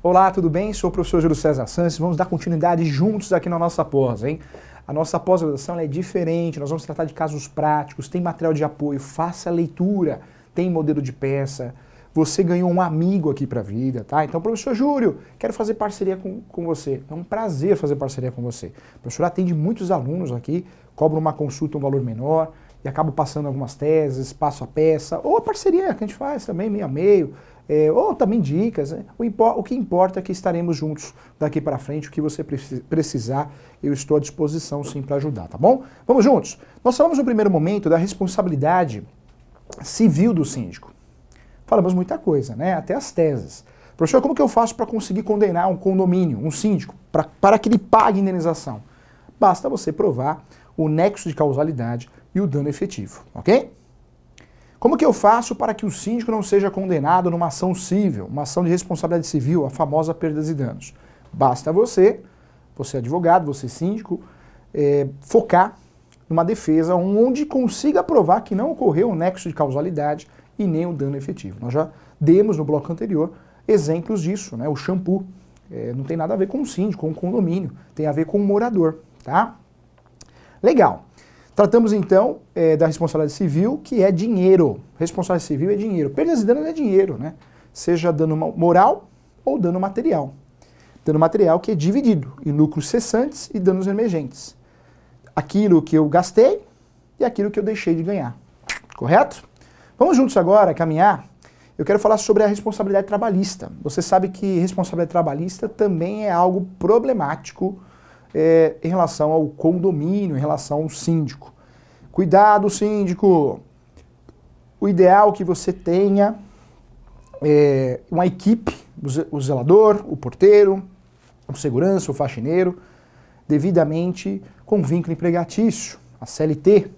Olá, tudo bem? Sou o professor Júlio César Santos. Vamos dar continuidade juntos aqui na nossa pós, hein? A nossa pós-graduação é diferente, nós vamos tratar de casos práticos, tem material de apoio, faça a leitura, tem modelo de peça. Você ganhou um amigo aqui para a vida, tá? Então, professor Júlio, quero fazer parceria com você. É um prazer fazer parceria com você. O professor atende muitos alunos aqui, cobra uma consulta um valor menor e acabo passando algumas teses, passo a peça, ou a parceria que a gente faz também, meio a meio, ou também dicas. Né? O que importa é que estaremos juntos daqui para frente. O que você precisar, eu estou à disposição sim para ajudar, tá bom? Vamos juntos? Nós falamos no primeiro momento da responsabilidade civil do síndico. Falamos muita coisa, né? Até as teses. Professor, como que eu faço para conseguir condenar um condomínio, um síndico, para que ele pague indenização? Basta você provar o nexo de causalidade e o dano efetivo, ok? Como que eu faço para que o síndico não seja condenado numa ação civil, uma ação de responsabilidade civil, a famosa perdas e danos? Basta você advogado, você síndico, focar numa defesa onde consiga provar que não ocorreu um nexo de causalidade e nem o dano efetivo. Nós já demos no bloco anterior exemplos disso, né? O shampoo não tem nada a ver com o síndico, com o condomínio, tem a ver com o morador, tá? Legal. Tratamos então da responsabilidade civil, que é dinheiro. Responsabilidade civil é dinheiro. Perdas e danos é dinheiro, né? Seja dano moral ou dano material. Dano material que é dividido em lucros cessantes e danos emergentes. Aquilo que eu gastei e aquilo que eu deixei de ganhar. Correto? Vamos juntos agora caminhar. Eu quero falar sobre a responsabilidade trabalhista. Você sabe que responsabilidade trabalhista também é algo problemático em relação ao condomínio, em relação ao síndico. Cuidado, síndico! O ideal é que você tenha uma equipe, o zelador, o porteiro, o segurança, o faxineiro, devidamente com vínculo empregatício, a CLT.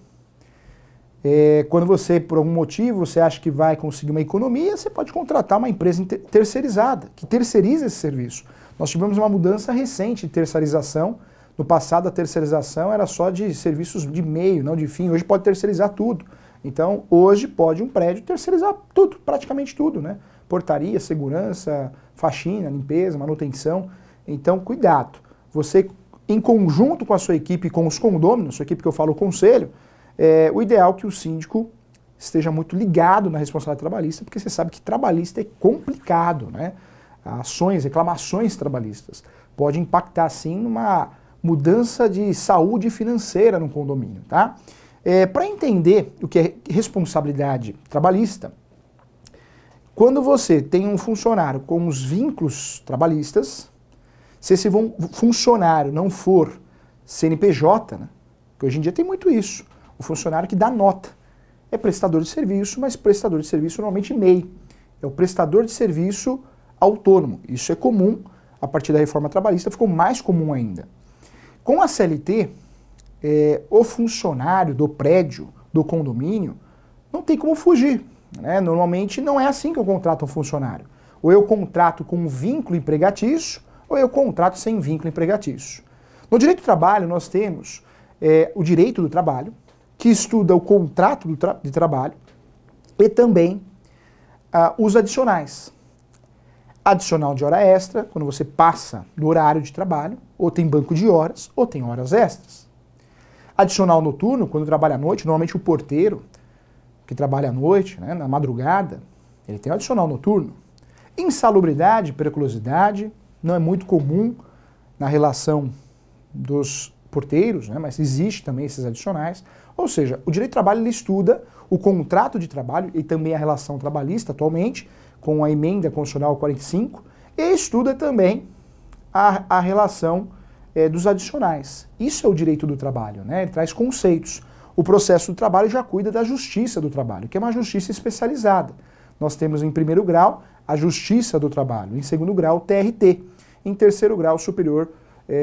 Quando você, por algum motivo, você acha que vai conseguir uma economia, você pode contratar uma empresa terceirizada, que terceiriza esse serviço. Nós tivemos uma mudança recente de terceirização. No passado, a terceirização era só de serviços de meio, não de fim. Hoje pode terceirizar tudo. Então, hoje pode um prédio terceirizar tudo, praticamente tudo, né? Portaria, segurança, faxina, limpeza, manutenção. Então, cuidado. Você, em conjunto com a sua equipe, com os condôminos, sua equipe que eu falo, o conselho, o ideal é que o síndico esteja muito ligado na responsabilidade trabalhista, porque você sabe que trabalhista é complicado, né? Ações, reclamações trabalhistas podem impactar, sim, numa mudança de saúde financeira no condomínio, tá? Para entender o que é responsabilidade trabalhista, quando você tem um funcionário com os vínculos trabalhistas, se esse funcionário não for CNPJ, né? Porque hoje em dia tem muito isso, o funcionário que dá nota. É prestador de serviço, mas prestador de serviço normalmente MEI. É o prestador de serviço autônomo. Isso é comum, a partir da reforma trabalhista ficou mais comum ainda. Com a CLT, o funcionário do prédio, do condomínio, não tem como fugir, né? Normalmente não é assim que eu contrato um funcionário. Ou eu contrato com vínculo empregatício, ou eu contrato sem vínculo empregatício. No direito do trabalho, nós temos o direito do trabalho, que estuda o contrato de trabalho, e também os adicionais. Adicional de hora extra, quando você passa do horário de trabalho, ou tem banco de horas, ou tem horas extras. Adicional noturno, quando trabalha à noite, normalmente o porteiro, que trabalha à noite, né, na madrugada, ele tem um adicional noturno. Insalubridade, periculosidade, não é muito comum na relação dos porteiros, né, mas existe também esses adicionais. Ou seja, o direito do trabalho ele estuda o contrato de trabalho e também a relação trabalhista atualmente, com a emenda constitucional 45, e estuda também a relação dos adicionais. Isso é o direito do trabalho, né? Ele traz conceitos. O processo do trabalho já cuida da justiça do trabalho, que é uma justiça especializada. Nós temos em primeiro grau a justiça do trabalho, em segundo grau o TRT, em terceiro grau o Superior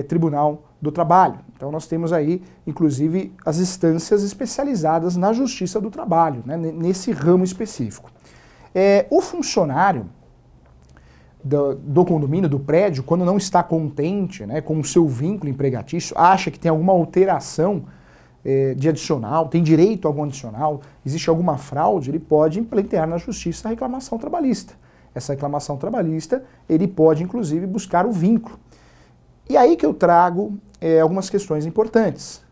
Tribunal do Trabalho. Então nós temos aí, inclusive, as instâncias especializadas na justiça do trabalho, né? Nesse ramo específico. O funcionário do condomínio, do prédio, quando não está contente, né, com o seu vínculo empregatício, acha que tem alguma alteração de adicional, tem direito a algum adicional, existe alguma fraude, ele pode implementar na justiça a reclamação trabalhista. essa reclamação trabalhista, ele pode inclusive buscar o vínculo. E aí que eu trago algumas questões importantes.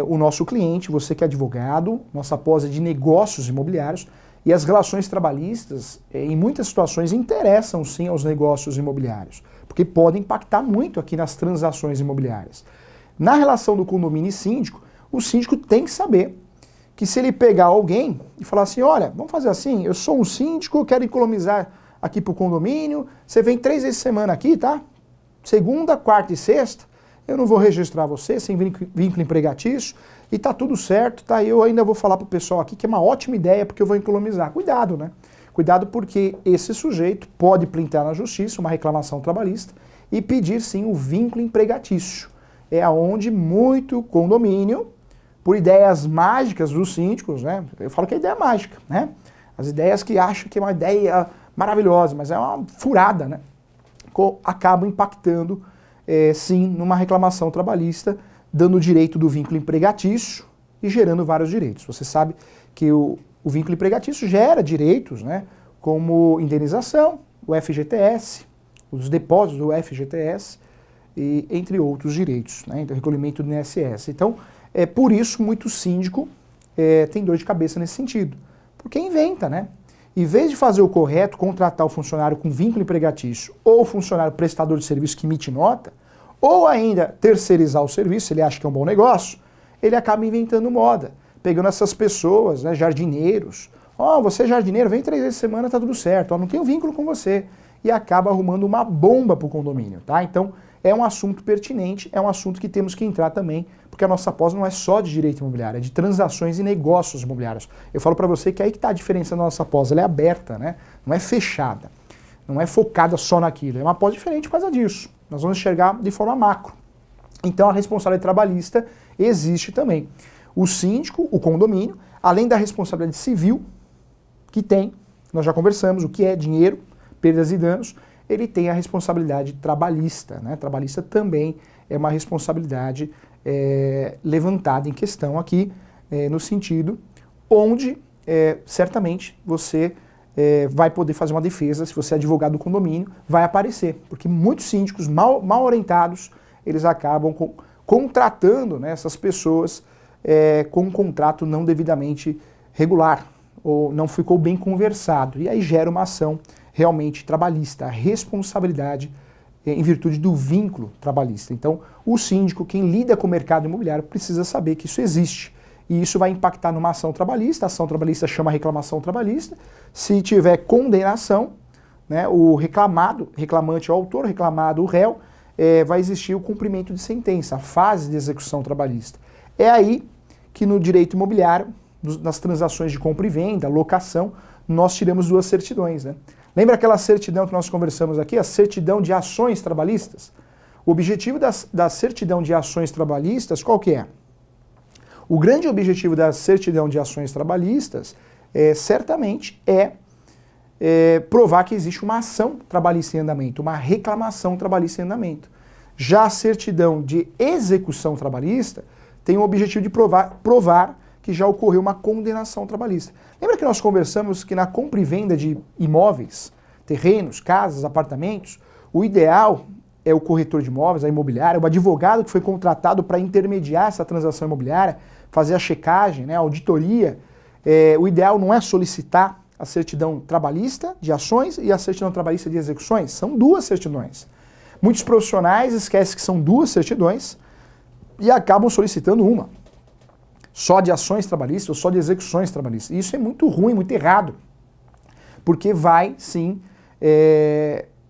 O nosso cliente, você que é advogado, nossa pós é de negócios imobiliários, e as relações trabalhistas, em muitas situações, interessam sim aos negócios imobiliários, porque podem impactar muito aqui nas transações imobiliárias. Na relação do condomínio e síndico, o síndico tem que saber que se ele pegar alguém e falar assim, olha, vamos fazer assim, eu sou um síndico, eu quero economizar aqui pro condomínio, você vem 3 vezes por semana aqui, tá? Segunda, quarta e sexta, eu não vou registrar você sem vínculo empregatício e tá tudo certo, tá? Eu ainda vou falar pro pessoal aqui que é uma ótima ideia porque eu vou economizar. Cuidado, né? Cuidado porque esse sujeito pode plintar na justiça uma reclamação trabalhista e pedir sim o vínculo empregatício. É aonde muito condomínio, por ideias mágicas dos síndicos, né? Eu falo que é ideia mágica, né? As ideias que acham que é uma ideia maravilhosa, mas é uma furada, né? Acabam impactando, sim, numa reclamação trabalhista, dando o direito do vínculo empregatício e gerando vários direitos. Você sabe que o vínculo empregatício gera direitos, né? Como indenização, o FGTS, os depósitos do FGTS, e entre outros direitos, né? Então, recolhimento do INSS. Então, por isso, muito síndico tem dor de cabeça nesse sentido. Porque inventa, né? Em vez de fazer o correto, contratar o funcionário com vínculo empregatício ou o funcionário prestador de serviço que emite nota, ou ainda terceirizar o serviço, ele acha que é um bom negócio, ele acaba inventando moda, pegando essas pessoas, né, jardineiros. Você é jardineiro, vem 3 vezes por semana, tá tudo certo, não tenho vínculo com você. E acaba arrumando uma bomba pro condomínio, tá? Então, é um assunto pertinente, é um assunto que temos que entrar também, porque a nossa pós não é só de direito imobiliário, é de transações e negócios imobiliários. Eu falo para você que aí que está a diferença da nossa pós, ela é aberta, né? Não é fechada, não é focada só naquilo, é uma pós diferente por causa disso. Nós vamos enxergar de forma macro. Então a responsabilidade trabalhista existe também. O síndico, o condomínio, além da responsabilidade civil, que tem, nós já conversamos, o que é dinheiro, perdas e danos, ele tem a responsabilidade trabalhista, né? Trabalhista também é uma responsabilidade levantada em questão aqui, no sentido onde certamente você vai poder fazer uma defesa, se você é advogado do condomínio, vai aparecer, porque muitos síndicos mal orientados, eles acabam contratando, né, essas pessoas com um contrato não devidamente regular, ou não ficou bem conversado, e aí gera uma ação realmente trabalhista, a responsabilidade em virtude do vínculo trabalhista. Então, o síndico, quem lida com o mercado imobiliário, precisa saber que isso existe. E isso vai impactar numa ação trabalhista, a ação trabalhista chama reclamação trabalhista. Se tiver condenação, né, o reclamante é o autor, reclamado o réu, vai existir o cumprimento de sentença, a fase de execução trabalhista. É aí que no direito imobiliário, nas transações de compra e venda, locação, nós tiramos 2 certidões, né? Lembra aquela certidão que nós conversamos aqui, a certidão de ações trabalhistas? O objetivo da certidão de ações trabalhistas, qual que é? O grande objetivo da certidão de ações trabalhistas, certamente, provar que existe uma ação trabalhista em andamento, uma reclamação trabalhista em andamento. Já a certidão de execução trabalhista tem o objetivo de provar que já ocorreu uma condenação trabalhista. Lembra que nós conversamos que na compra e venda de imóveis, terrenos, casas, apartamentos, o ideal é o corretor de imóveis, a imobiliária, o advogado que foi contratado para intermediar essa transação imobiliária, fazer a checagem, né, a auditoria. O ideal não é solicitar a certidão trabalhista de ações e a certidão trabalhista de execuções. São 2 certidões. Muitos profissionais esquecem que são 2 certidões e acabam solicitando uma. Só de ações trabalhistas ou só de execuções trabalhistas. Isso é muito ruim, muito errado. Porque vai, sim,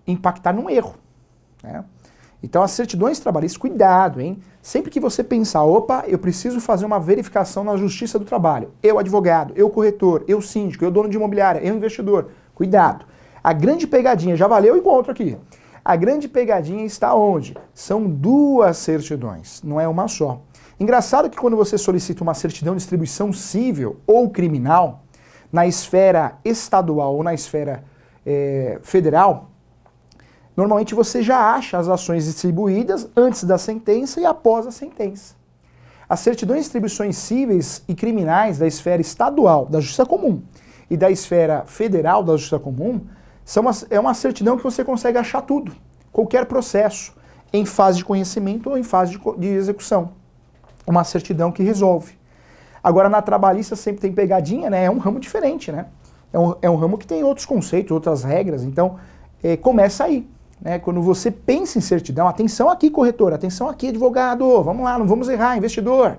impactar num erro, né? Então, as certidões trabalhistas, cuidado, hein? Sempre que você pensar, opa, eu preciso fazer uma verificação na Justiça do Trabalho, eu advogado, eu corretor, eu síndico, eu dono de imobiliária, eu investidor, cuidado. A grande pegadinha, já valeu o encontro aqui. A grande pegadinha está onde? São 2 certidões, não é uma só. Engraçado que quando você solicita uma certidão de distribuição civil ou criminal, na esfera estadual ou na esfera federal, normalmente você já acha as ações distribuídas antes da sentença e após a sentença. As certidões de distribuições cíveis e criminais da esfera estadual, da Justiça Comum, e da esfera federal, da Justiça Comum, É uma certidão que você consegue achar tudo, qualquer processo, em fase de conhecimento ou em fase de execução. Uma certidão que resolve. Agora, na trabalhista sempre tem pegadinha, né? É um ramo diferente, né? É um ramo que tem outros conceitos, outras regras, então começa aí. Né? Quando você pensa em certidão, atenção aqui, corretor, atenção aqui, advogado, vamos lá, não vamos errar, investidor.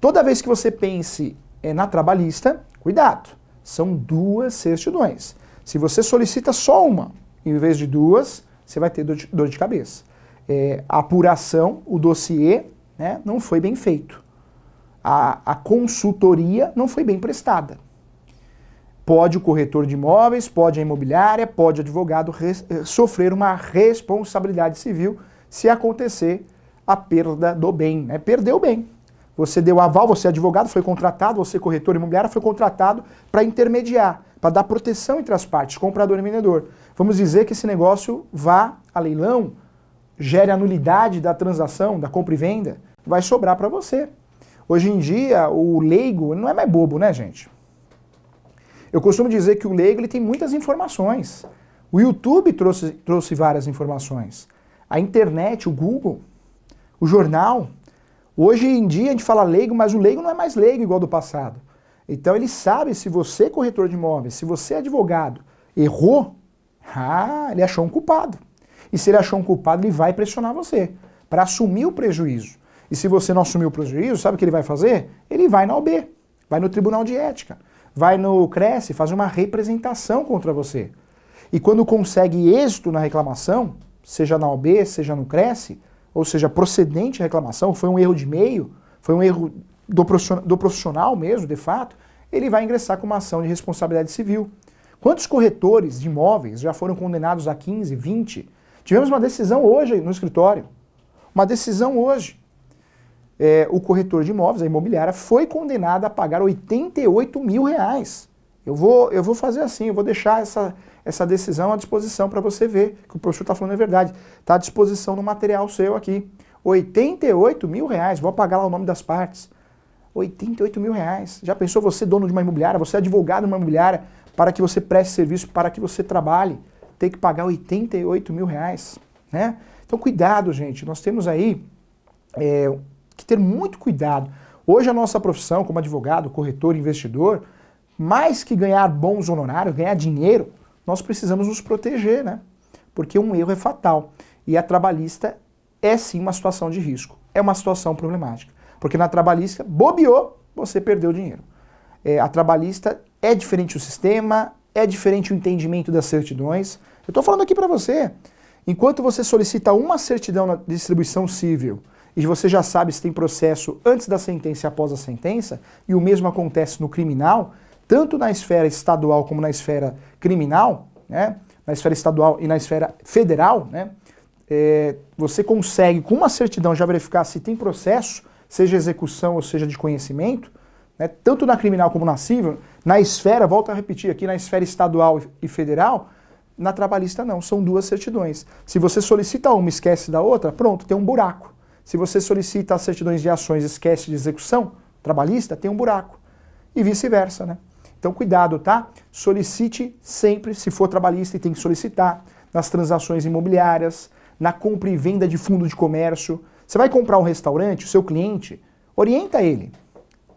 Toda vez que você pense na trabalhista, cuidado, são duas certidões. Se você solicita só uma, em vez de duas, você vai ter dor de cabeça. A apuração, o dossiê, né, não foi bem feito. A consultoria não foi bem prestada. Pode o corretor de imóveis, pode a imobiliária, pode o advogado sofrer uma responsabilidade civil se acontecer a perda do bem, né? Perdeu o bem. Você deu aval, você é advogado, foi contratado, você corretor imobiliário foi contratado para intermediar, para dar proteção entre as partes, comprador e vendedor. Vamos dizer que esse negócio vá a leilão, gere a nulidade da transação, da compra e venda, vai sobrar para você. Hoje em dia, o leigo não é mais bobo, né, gente? Eu costumo dizer que o leigo ele tem muitas informações. O YouTube trouxe várias informações. A internet, o Google, o jornal. Hoje em dia a gente fala leigo, mas o leigo não é mais leigo igual do passado. Então ele sabe se você, corretor de imóveis, se você, advogado, errou, ele achou um culpado. E se ele achou um culpado, ele vai pressionar você para assumir o prejuízo. E se você não assumir o prejuízo, sabe o que ele vai fazer? Ele vai na OB, vai no Tribunal de Ética, vai no CRECE, faz uma representação contra você. E quando consegue êxito na reclamação, seja na OB, seja no CRECE, ou seja, procedente a reclamação, foi um erro de meio, foi um erro do profissional mesmo, de fato, ele vai ingressar com uma ação de responsabilidade civil. Quantos corretores de imóveis já foram condenados a 15, 20? Tivemos uma decisão hoje no escritório. Uma decisão hoje. O corretor de imóveis, a imobiliária, foi condenada a pagar 88 mil reais. Eu vou fazer assim, eu vou deixar essa decisão à disposição para você ver que o professor está falando a verdade. Está à disposição no material seu aqui. 88 mil reais, vou apagar lá o nome das partes. 88 mil reais. Já pensou você, dono de uma imobiliária, você é advogado de uma imobiliária, para que você preste serviço, para que você trabalhe, ter que pagar 88 mil reais. Né? Então cuidado, gente. Nós temos aí que ter muito cuidado. Hoje a nossa profissão como advogado, corretor, investidor, mais que ganhar bons honorários, ganhar dinheiro, nós precisamos nos proteger, né? Porque um erro é fatal. E a trabalhista é sim uma situação de risco. É uma situação problemática. Porque na trabalhista, bobeou, você perdeu dinheiro. A trabalhista é diferente o sistema, é diferente o entendimento das certidões. Eu estou falando aqui para você, enquanto você solicita uma certidão na distribuição civil e você já sabe se tem processo antes da sentença e após a sentença, e o mesmo acontece no criminal, tanto na esfera estadual como na esfera criminal, né, na esfera estadual e na esfera federal, né, você consegue com uma certidão já verificar se tem processo, seja execução ou seja de conhecimento, né, tanto na criminal como na civil, na esfera, volto a repetir aqui, na esfera estadual e federal, na trabalhista não, são duas certidões. Se você solicita uma e esquece da outra, pronto, tem um buraco. Se você solicita as certidões de ações e esquece de execução trabalhista, tem um buraco. E vice-versa, né? Então cuidado, tá? Solicite sempre, se for trabalhista, e tem que solicitar, nas transações imobiliárias, na compra e venda de fundo de comércio. Você vai comprar um restaurante, o seu cliente, orienta ele.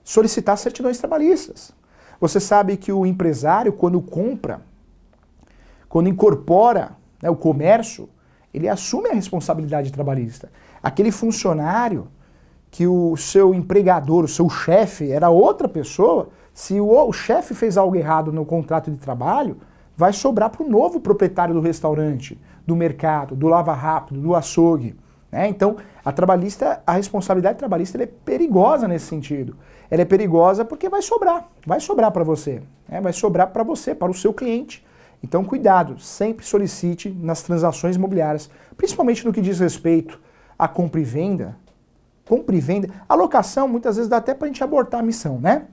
Solicitar certidões trabalhistas. Você sabe que o empresário, quando compra, quando incorpora, né, o comércio, ele assume a responsabilidade trabalhista. Aquele funcionário que o seu empregador, o seu chefe, era outra pessoa, se o chefe fez algo errado no contrato de trabalho, vai sobrar para o novo proprietário do restaurante, do mercado, do lava-rápido, do açougue. Né? Então, a responsabilidade trabalhista ela é perigosa nesse sentido. Ela é perigosa porque vai sobrar para você, né? Vai sobrar para você, para o seu cliente. Então, cuidado, sempre solicite nas transações imobiliárias, principalmente no que diz respeito à compra e venda. Compra e venda. A locação, muitas vezes, dá até para a gente abortar a missão, né?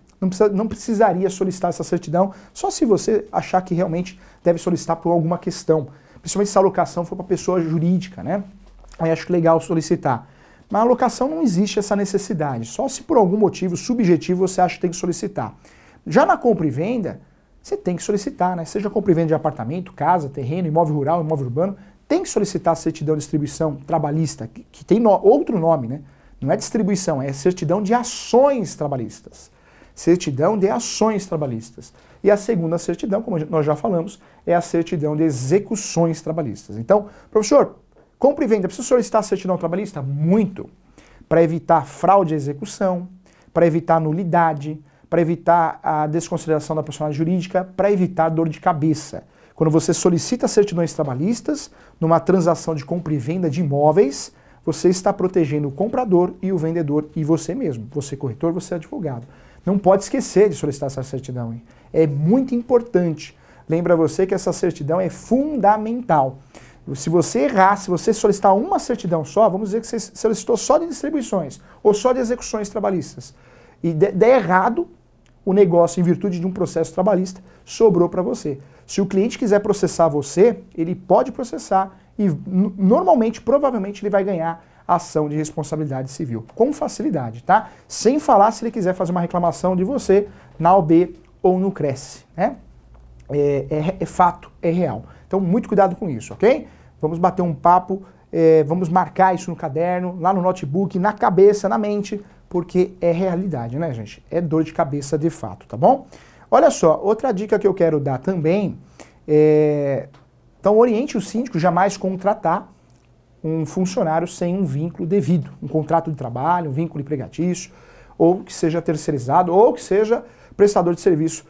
Não precisaria solicitar essa certidão, só se você achar que realmente deve solicitar por alguma questão. Principalmente se a locação for para pessoa jurídica, né? Aí acho legal solicitar. Mas a locação não existe essa necessidade. Só se por algum motivo subjetivo você acha que tem que solicitar. Já na compra e venda, você tem que solicitar, né? Seja compra e venda de apartamento, casa, terreno, imóvel rural, imóvel urbano, tem que solicitar a certidão de distribuição trabalhista, que tem outro nome, né? Não é distribuição, é certidão de ações trabalhistas. Certidão de ações trabalhistas. E a segunda certidão, como nós já falamos, é a certidão de execuções trabalhistas. Então, professor, compra e venda, precisa solicitar a certidão trabalhista? Muito. Para evitar fraude à execução, para evitar nulidade, para evitar a desconsideração da personalidade jurídica, para evitar dor de cabeça. Quando você solicita certidões trabalhistas, numa transação de compra e venda de imóveis, você está protegendo o comprador e o vendedor e você mesmo. Você corretor, você advogado. Não pode esquecer de solicitar essa certidão, hein? É muito importante. Lembra você que essa certidão é fundamental. Se você errar, se você solicitar uma certidão só, vamos dizer que você solicitou só de distribuições ou só de execuções trabalhistas, e der errado o negócio em virtude de um processo trabalhista, sobrou para você. Se o cliente quiser processar você, ele pode processar e normalmente, provavelmente, ele vai ganhar a ação de responsabilidade civil, com facilidade, tá? Sem falar se ele quiser fazer uma reclamação de você na OAB ou no CRES, né? É fato, é real. Então, muito cuidado com isso, ok? Vamos bater um papo, vamos marcar isso no caderno, lá no notebook, na cabeça, na mente, porque é realidade, né, gente? É dor de cabeça de fato, tá bom? Olha só, outra dica que eu quero dar também então oriente o síndico jamais contratar um funcionário sem um vínculo devido, um contrato de trabalho, um vínculo empregatício, ou que seja terceirizado, ou que seja prestador de serviço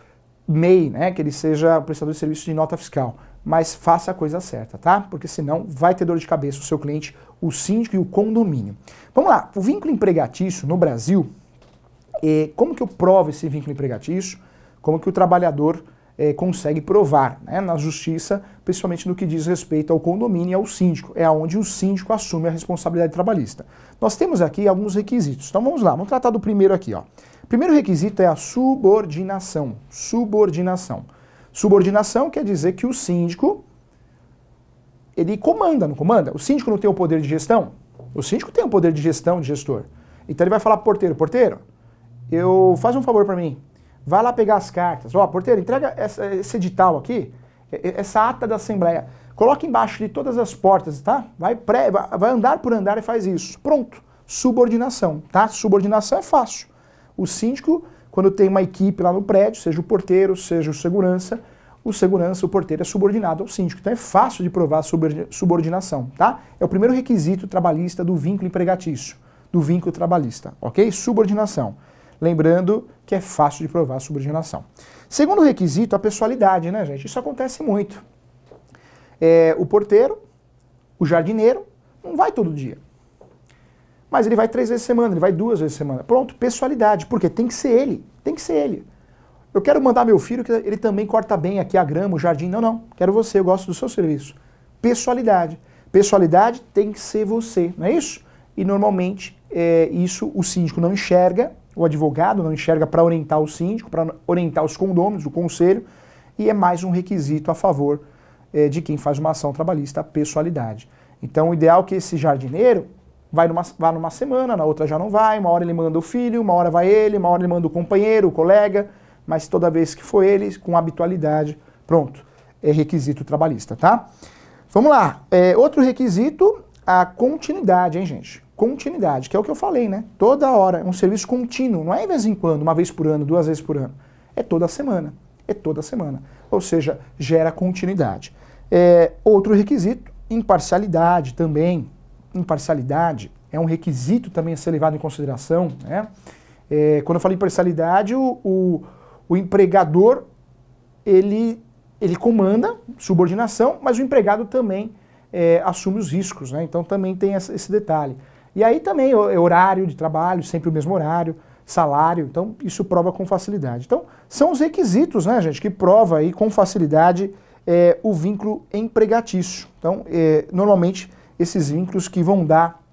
MEI, né, que ele seja prestador de serviço de nota fiscal, mas faça a coisa certa, tá? Porque senão vai ter dor de cabeça o seu cliente, o síndico e o condomínio. Vamos lá, o vínculo empregatício no Brasil, como que eu provo esse vínculo empregatício? Como que o trabalhador consegue provar, né, na justiça, principalmente no que diz respeito ao condomínio e ao síndico. É onde o síndico assume a responsabilidade trabalhista. Nós temos aqui alguns requisitos. Então vamos lá, vamos tratar do primeiro aqui, ó. O primeiro requisito é a subordinação. Subordinação. Subordinação quer dizer que o síndico, ele comanda, não comanda? O síndico não tem o poder de gestão? O síndico tem o poder de gestão, de gestor. Então ele vai falar pro porteiro, porteiro, faz um favor para mim. Vai lá pegar as cartas. Ó, porteiro, entrega esse edital aqui, essa ata da Assembleia. Coloca embaixo de todas as portas, tá? Vai andar por andar e faz isso. Pronto. Subordinação, tá? Subordinação é fácil. O síndico, quando tem uma equipe lá no prédio, seja o porteiro, seja o segurança, o porteiro é subordinado ao síndico. Então é fácil de provar a subordinação, tá? É o primeiro requisito trabalhista do vínculo empregatício, do vínculo trabalhista, ok? Subordinação. Lembrando que é fácil de provar a subordinação. Segundo requisito, a pessoalidade, né, gente? Isso acontece muito. O porteiro, o jardineiro, não vai todo dia. Mas ele vai 3 vezes por semana, ele vai 2 vezes por semana. Pronto, pessoalidade. Porque tem que ser ele. Tem que ser ele. Eu quero mandar meu filho que ele também corta bem aqui a grama, o jardim. Não, não. Quero você, eu gosto do seu serviço. Pessoalidade. Pessoalidade tem que ser você, não é isso? E normalmente isso o síndico não enxerga, o advogado não enxerga para orientar o síndico, para orientar os condôminos, o conselho, e é mais um requisito a favor de quem faz uma ação trabalhista, a pessoalidade. Então o ideal é que esse jardineiro vá numa semana, na outra já não vai, uma hora ele manda o filho, uma hora vai ele, uma hora ele manda o companheiro, o colega, mas toda vez que for ele, com habitualidade, pronto, é requisito trabalhista, tá? Vamos lá, outro requisito, a continuidade, hein, gente? Continuidade, que é o que eu falei, né? Toda hora, é um serviço contínuo, não é de vez em quando, uma vez por ano, 2 vezes por ano. É toda semana, ou seja, gera continuidade. Outro requisito, imparcialidade também. Imparcialidade é um requisito também a ser levado em consideração, né? Quando eu falo imparcialidade, o empregador, ele comanda, subordinação, mas o empregado também assume os riscos, né? Então também tem esse detalhe. E aí também horário de trabalho, sempre o mesmo horário, salário, então isso prova com facilidade. Então são os requisitos, né, gente, que prova aí com facilidade o vínculo empregatício. Então normalmente esses vínculos que vão dar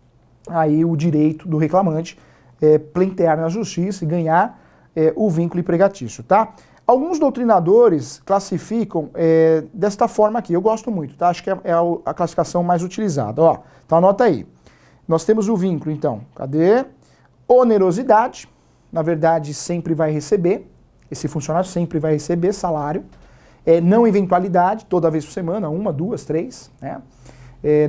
aí o direito do reclamante pleitear na justiça e ganhar o vínculo empregatício, tá? Alguns doutrinadores classificam desta forma aqui, eu gosto muito, tá? Acho que é a classificação mais utilizada, ó. Então anota aí. Nós temos o vínculo, então, cadê? Onerosidade, na verdade sempre vai receber, Esse funcionário sempre vai receber salário, não eventualidade, toda vez por semana, 1, 2, 3, né?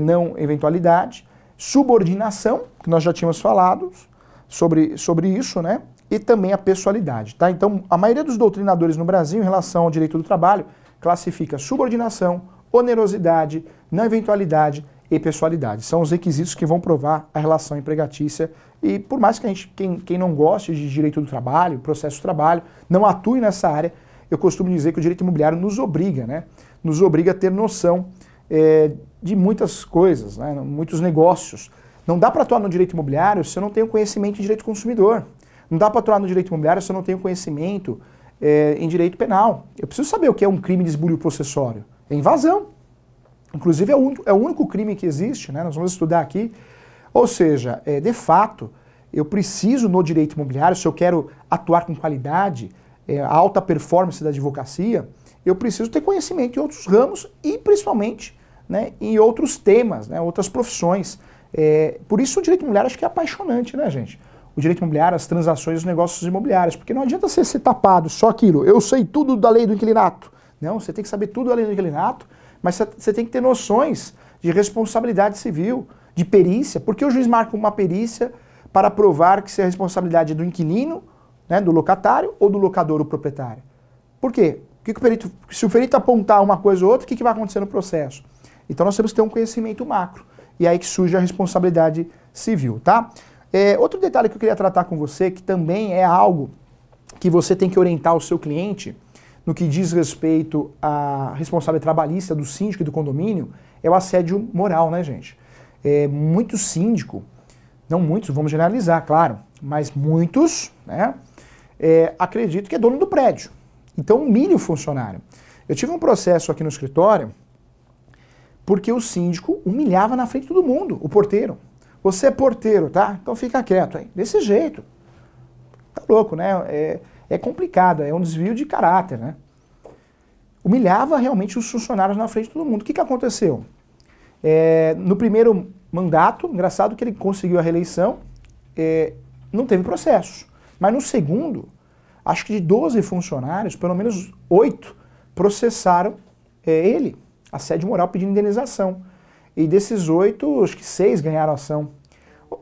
Não eventualidade, subordinação, que nós já tínhamos falado sobre isso, né? E também a pessoalidade, tá? Então, a maioria dos doutrinadores no Brasil, em relação ao direito do trabalho, classifica subordinação, onerosidade, não eventualidade e pessoalidade. São os requisitos que vão provar a relação empregatícia. E por mais que quem não goste de direito do trabalho, processo do trabalho, não atue nessa área, eu costumo dizer que o direito imobiliário nos obriga, né? Nos obriga a ter noção de muitas coisas, né? Muitos negócios. Não dá para atuar no direito imobiliário se eu não tenho conhecimento de direito do consumidor. Não dá para atuar no direito imobiliário se eu não tenho conhecimento em direito penal. Eu preciso saber o que é um crime de esbulho processório. É invasão. Inclusive é o único crime que existe, né? Nós vamos estudar aqui. Ou seja, de fato, eu preciso no direito imobiliário, se eu quero atuar com qualidade, a alta performance da advocacia, eu preciso ter conhecimento em outros ramos e principalmente, né, em outros temas, né, outras profissões. Por isso o direito imobiliário acho que é apaixonante, né, gente? O direito imobiliário, as transações, os negócios imobiliários, porque não adianta você ser tapado, só aquilo, eu sei tudo da lei do inquilinato. Não, você tem que saber tudo da lei do inquilinato, mas você tem que ter noções de responsabilidade civil, de perícia, porque o juiz marca uma perícia para provar que se a responsabilidade é do inquilino, né, do locatário ou do locador ou proprietário. Por quê? Se o perito apontar uma coisa ou outra, o que vai acontecer no processo? Então nós temos que ter um conhecimento macro, e aí que surge a responsabilidade civil, tá? Outro detalhe que eu queria tratar com você, que também é algo que você tem que orientar o seu cliente, no que diz respeito à responsabilidade trabalhista do síndico e do condomínio, é o assédio moral, né, gente? Muito síndico, não muitos, vamos generalizar, claro, mas muitos, né, acredito que é dono do prédio. Então humilha o funcionário. Eu tive um processo aqui no escritório porque o síndico humilhava na frente de todo mundo, o porteiro. Você é porteiro, tá? Então fica quieto aí. Desse jeito. Tá louco, né? É complicado, é um desvio de caráter, né? Humilhava realmente os funcionários na frente de todo mundo. O que aconteceu? No primeiro mandato, engraçado que ele conseguiu a reeleição, não teve processo. Mas no segundo, acho que de 12 funcionários, pelo menos 8 processaram ele, assédio moral, pedindo indenização. E desses 8, acho que 6 ganharam ação.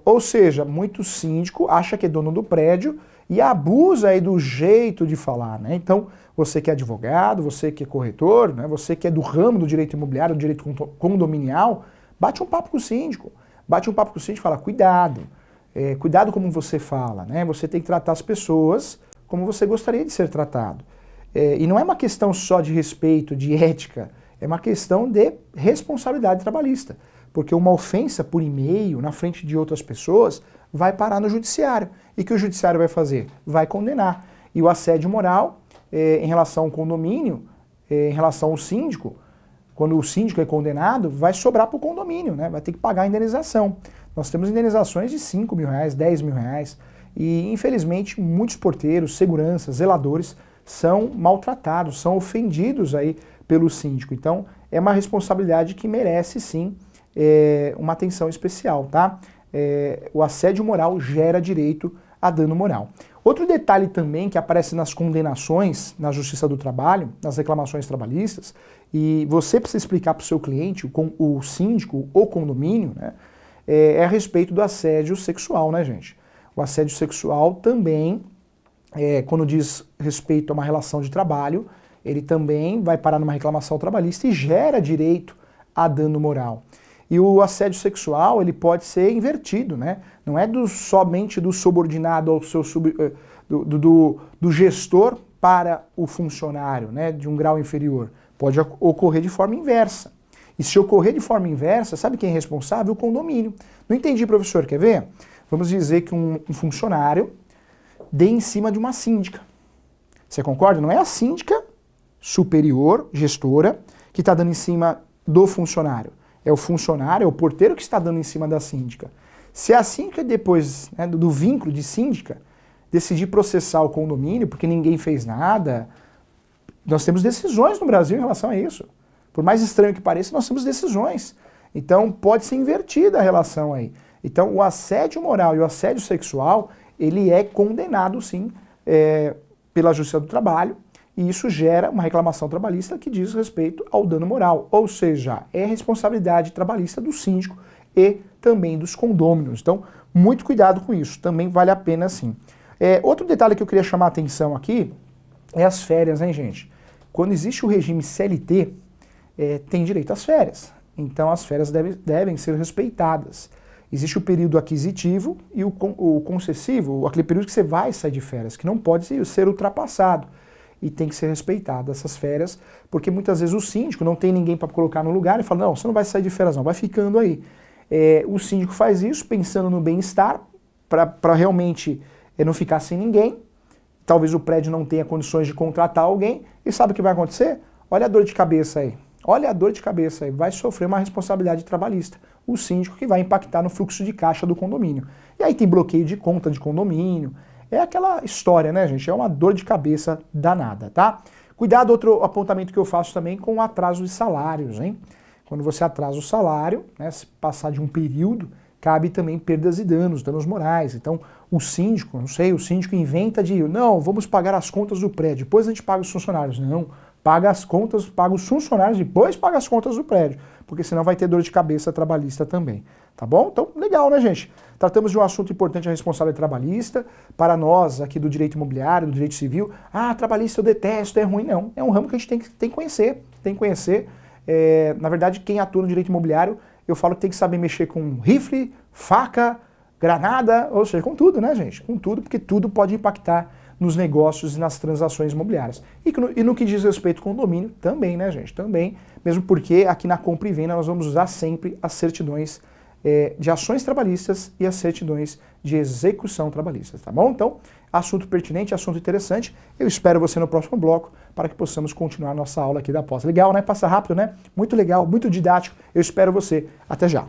Ou seja, muito síndico acha que é dono do prédio e abusa aí do jeito de falar, né? Então, você que é advogado, você que é corretor, né? Você que é do ramo do direito imobiliário, do direito condominial, bate um papo com o síndico. Bate um papo com o síndico e fala, cuidado. Cuidado como você fala, né? Você tem que tratar as pessoas como você gostaria de ser tratado. E não é uma questão só de respeito, de ética, é uma questão de responsabilidade trabalhista. Porque uma ofensa por e-mail na frente de outras pessoas vai parar no judiciário. E o que o judiciário vai fazer? Vai condenar. E o assédio moral, em relação ao condomínio, em relação ao síndico, quando o síndico é condenado, vai sobrar para o condomínio, né? Vai ter que pagar a indenização. Nós temos indenizações de 5 mil reais, 10 mil reais. E, infelizmente, muitos porteiros, seguranças, zeladores são maltratados, são ofendidos aí pelo síndico. Então, é uma responsabilidade que merece, sim, uma atenção especial, tá? O assédio moral gera direito a dano moral. Outro detalhe também que aparece nas condenações na Justiça do Trabalho, nas reclamações trabalhistas, e você precisa explicar para o seu cliente, o síndico ou condomínio, né, a respeito do assédio sexual, né, gente? O assédio sexual também, quando diz respeito a uma relação de trabalho, ele também vai parar numa reclamação trabalhista e gera direito a dano moral. E o assédio sexual, ele pode ser invertido, né? Não é somente do subordinado ao seu do gestor para o funcionário, né, de um grau inferior. Pode ocorrer de forma inversa. E se ocorrer de forma inversa, sabe quem é responsável? O condomínio. Não entendi, professor, quer ver? Vamos dizer que um funcionário dê em cima de uma síndica. Você concorda? Não é a síndica superior, gestora, que está dando em cima do funcionário. É o funcionário, é o porteiro que está dando em cima da síndica. Se a síndica, depois, né, do vínculo de síndica, decidir processar o condomínio porque ninguém fez nada, nós temos decisões no Brasil em relação a isso. Por mais estranho que pareça, nós temos decisões. Então, pode ser invertida a relação aí. Então, o assédio moral e o assédio sexual, ele é condenado, sim, pela Justiça do Trabalho, e isso gera uma reclamação trabalhista que diz respeito ao dano moral, ou seja, é responsabilidade trabalhista do síndico e também dos condôminos. Então, muito cuidado com isso, também vale a pena sim. Outro detalhe que eu queria chamar a atenção aqui é as férias, hein, gente? Quando existe o regime CLT, tem direito às férias, então as férias devem ser respeitadas. Existe o período aquisitivo e o concessivo, aquele período que você vai sair de férias, que não pode ser ultrapassado. E tem que ser respeitado essas férias, porque muitas vezes o síndico não tem ninguém para colocar no lugar e fala, não, você não vai sair de férias não, vai ficando aí. O síndico faz isso pensando no bem-estar, para realmente não ficar sem ninguém. Talvez o prédio não tenha condições de contratar alguém, e sabe o que vai acontecer? Olha a dor de cabeça aí. Olha a dor de cabeça aí, vai sofrer uma responsabilidade trabalhista. O síndico que vai impactar no fluxo de caixa do condomínio. E aí tem bloqueio de conta de condomínio. É aquela história, né, gente? É uma dor de cabeça danada, tá? Cuidado, outro apontamento que eu faço também com o atraso de salários, hein? Quando você atrasa o salário, né, se passar de um período, cabe também perdas e danos morais. Então, o síndico, não sei, o síndico inventa não, vamos pagar as contas do prédio, depois a gente paga os funcionários. Não, paga as contas, paga os funcionários, depois paga as contas do prédio, porque senão vai ter dor de cabeça trabalhista também, tá bom? Então, legal, né, gente? Tratamos de um assunto importante, a responsabilidade trabalhista, para nós aqui do direito imobiliário, do direito civil. Trabalhista eu detesto, é ruim, não. É um ramo que a gente tem que conhecer, na verdade, quem atua no direito imobiliário, eu falo que tem que saber mexer com rifle, faca, granada, ou seja, com tudo, né, gente? Com tudo, porque tudo pode impactar nos negócios e nas transações imobiliárias. E no que diz respeito ao condomínio, também, né, gente? Também, mesmo porque aqui na compra e venda nós vamos usar sempre as certidões de ações trabalhistas e as certidões de execução trabalhistas, tá bom? Então, assunto pertinente, assunto interessante. Eu espero você no próximo bloco para que possamos continuar nossa aula aqui da pós. Legal, né? Passa rápido, né? Muito legal, muito didático. Eu espero você. Até já.